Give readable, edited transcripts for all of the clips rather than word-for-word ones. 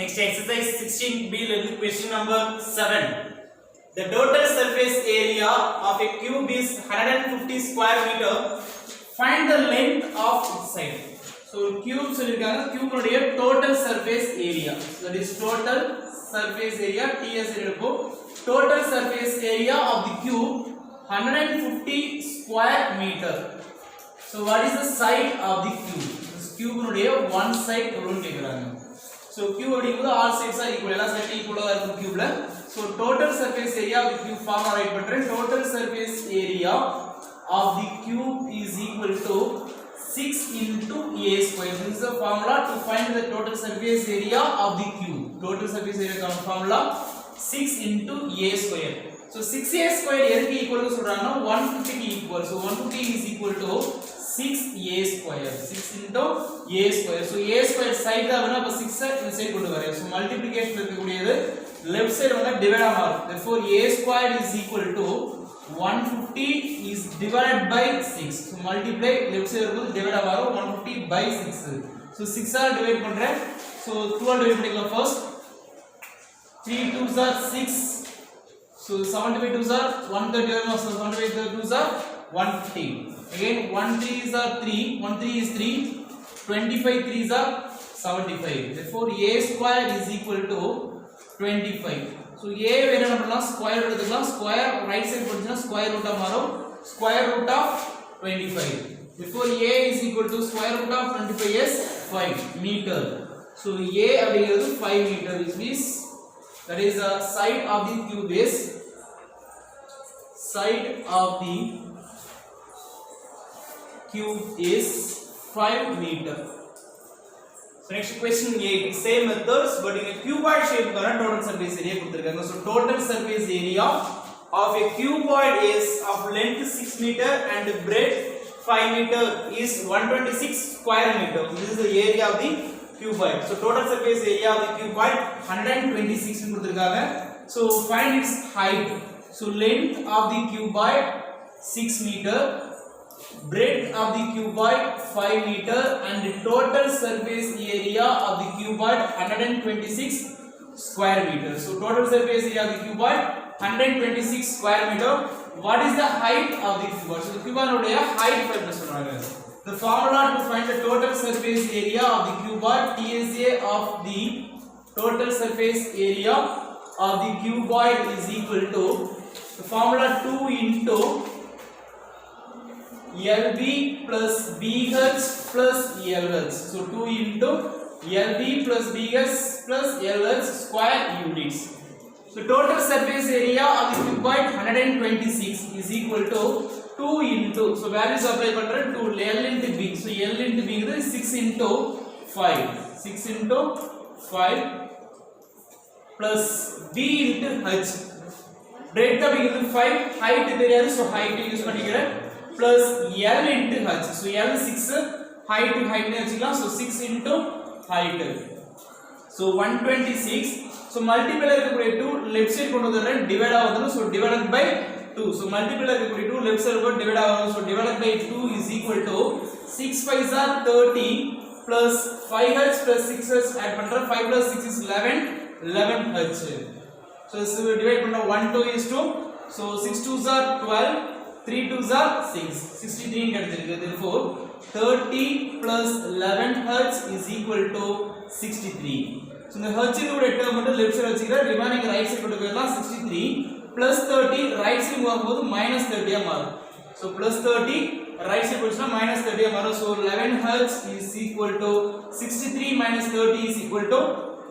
Next exercise 16b, question number 7. The total surface area of a cube is 150 square meter. Find the length of its side. So cube சொல்லிருக்காங்க, cube உடைய total surface area. So that is total surface area. TS எடுப்போம். Total surface area of the cube 150 square meter. So what is the side of the cube? This cube உடைய one side எவ்வளவுன்னு கேக்குறாங்க. So cube அப்படிங்கும்போது all sides are equal. எல்லா சைடும் ஈக்குவலா இருக்கும் cube-ல. So total surface area of the cube form write பண்றேன். Total surface area of the cube is equal to 6 into a square. This is the formula to find the total surface area of the cube. Total surface area formula 6 into a square. So 6a square எதுக்கு equal னு சொல்றாங்கன்னா 150 க்கு equal. So 150 is equal to 6a square. 6 into a square. So a square side தான் வேணும். அப்ப 6 இந்த side கொண்டு வரேன். So multiplication இருக்கக்கூடியது left side வந்து டிவைட் ஆகும். Therefore a square is equal to 150 is divided by 6. So multiply left side வரும்போது டிவைட் ஆகும் 150 by 6. So 6 ஆல் டிவைட் பண்றேன். So 2 ஆல் டிவைட் பண்ணிக்கலாம் first. 3 2s are 6. So 75 2s are 130. So 75 2s are 150. Again 1 3s are 3. 1 3 is 3. 25 3s are 75. Therefore a square is equal to 25. So a வேற என்ன பண்ணலாம், square எடுத்துக்கலாம். Square right side போச்சுனா square root ஆ மாறும். Square root of 25. Therefore a is equal to square root of 25 is 5 meter. So a அப்படிங்கிறது 5 meter, which means that is the side of the cube is is 5 meter. So next question 8, same methods but in a cuboid shape கான total surface area கொடுத்திருக்காங்க. So total surface area of a cuboid is of length 6 meter and breadth 5 meter is 126 square meter. This is the area of the cuboid. So total surface area of the cuboid 126 னு கொடுத்திருக்காங்க. So find its height. So length of the cuboid 6 meter, breadth of the cuboid 5 meter and the total surface area of the cuboid 126 square meter. So total surface area of the cuboid 126 square meter. What is the height of the cuboid? So the cuboid உடைய height find சொல்றாங்க. The formula to find the total surface area of the cuboid, TSA of the total surface area of the cuboid is equal to the formula 2 into LB plus BH plus LH. So 2 into LB plus BH plus LH square units. So total surface area of the cuboid 126 is equal to 2 into, so values apply பண்றேன், 2 L into B. So L into B is 6 into 5. 6 into 5 plus B into H. Breadth அப்படிங்கிறது 5, height தெரியாது, so height use பண்ணிக்கிறேன், plus L into H. So L 6, height னு வச்சுக்கலாம். So 6 into height. So 126. So multiple இருக்கக்கூடிய 2 left side கொண்டு வந்துறேன், divide ஆகுது. So divided by 2. So multiple இருக்கக்கூடிய 2 left side கொண்டு டிவைட் ஆகுது. So divided by 2 is equal to 6 5s are 30 plus 5h plus 6h add பண்றேன். 5 plus 6 is 11h. So this will divide பண்ணா 1 2 is 2. So 6 2s are 12, 3 2s are 6, 63 கிடைச்சிருக்கு. Therefore 30 plus 11h is equal to 63. So the h இதோட term வந்து left side வச்சிக்கிறேன், remaining right side கொண்டு போயிடலாம். 63 plus 30 right side போகும்போது -30 ஆ மாறும். So plus 30 right side போச்சுனா -30 ஆ மாறும். So 11h is equal to 63 minus 30 is equal to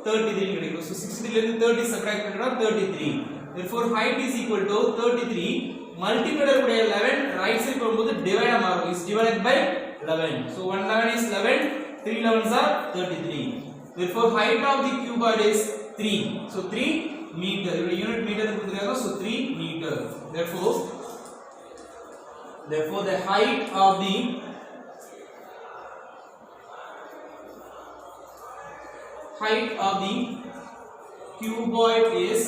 33 கிடைக்கும். So 63 ல இருந்து 30 சப்ட்ராக்ட் பண்ணினா 33. Therefore height is equal to 33 multiplied by 11 right side போகும்போது டிவைட் ஆகும், is divided by 11. So 1 11 is 11, 3 11s are 33. Therefore height of the cuboid is 3. So 3 meter. Your unit meter கொடுத்திருக்காங்க. So 3 meter. Therefore the height of the cuboid is